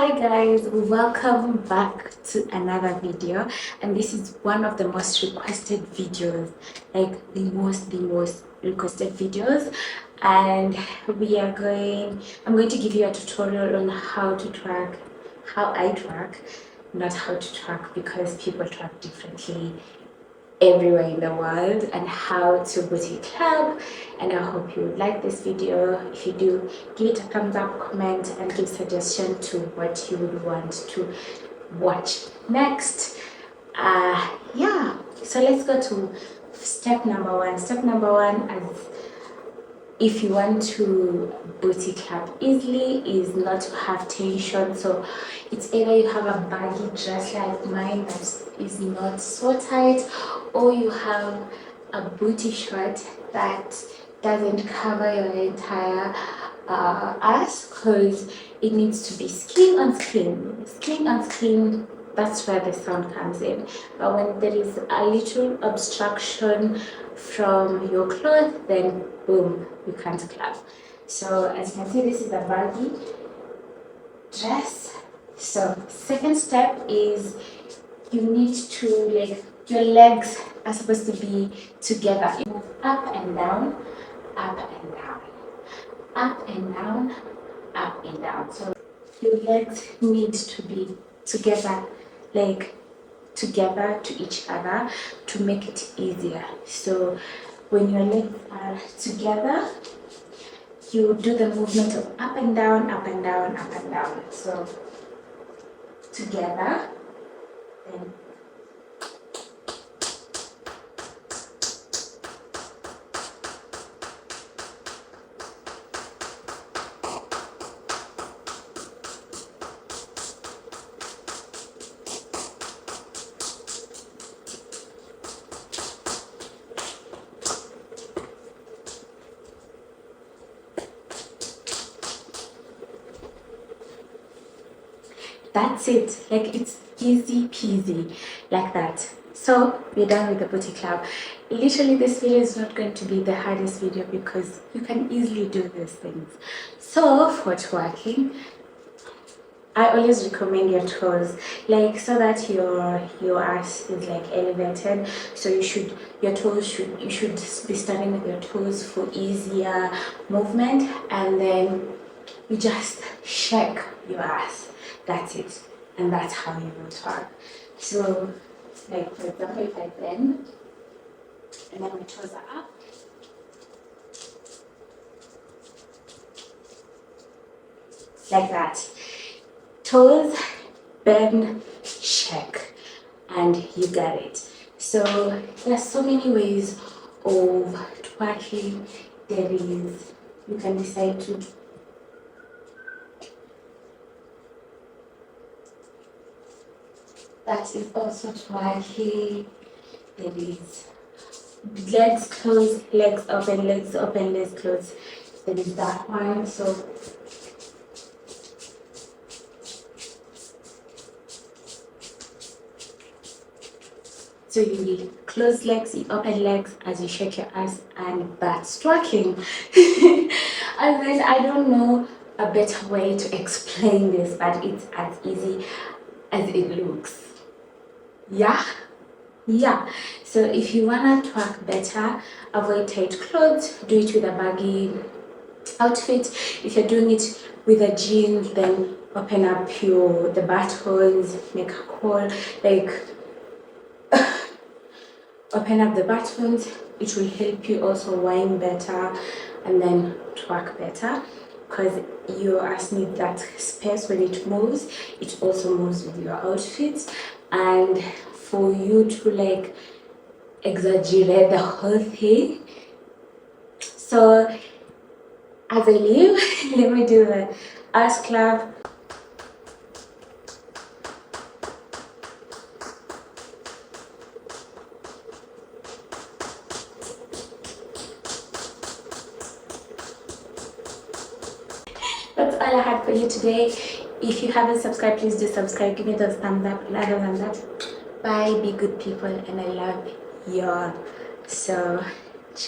Hi guys, welcome back to another video, and this is one of the most requested videos, like the most requested videos. And I'm going to give you a tutorial on how to track, how I track, not how to track, because people track differently everywhere in the world, and how to booty club. And I hope you like this video. If you do, give it a thumbs up, comment, and give suggestion to what you would want to watch next. Yeah, so let's go to step number one. Step number one, as if you want to booty clap easily, is not to have tension. So it's either you have a baggy dress like mine that is not so tight, or you have a booty short that doesn't cover your entire ass, because it needs to be skin on skin. That's where the sound comes in. But when there is a little obstruction from your clothes, then boom, you can't clap. So as you can see, this is a baggy dress. So second step is you need to, like, your legs are supposed to be together. You move up and down, up and down, up and down, up and down. So your legs need to be together, like together to each other, to make it easier. So when your legs are together, you do the movement of up and down, up and down, up and down. So together, then that's it. Like, it's easy peasy like that. So we're done with the booty club. Literally, this video is not going to be the hardest video because you can easily do these things. So for twerking, I always recommend your toes, like, so that your ass is like elevated. So you should be starting with your toes for easier movement, and then you just shake your ass. That's it, and that's how you will twerk. So, like, for example, if I bend and then my toes are up, like that. Toes, bend, shake, and you get it. So there's so many ways of twerking. You can decide to that is also twerking. There is legs closed, legs open, legs closed. There is that one. So you need closed legs, you open legs as you shake your ass, and that's twerking. And then I don't know a better way to explain this, but it's as easy as it looks. Yeah. So if you wanna twerk better, avoid tight clothes, do it with a baggy outfit. If you're doing it with a jeans, then open up the buttons, make a call, like open up the buttons. It will help you also whine better and then twerk better, because your ass needs that space. When it moves, it also moves with your outfits. And for you to, like, exaggerate the whole thing, so as I leave, let me do the ass clap. That's all I had for you today. If you haven't subscribed, please do subscribe. Give me those thumbs up. Other than that, bye, be good people, and I love y'all. So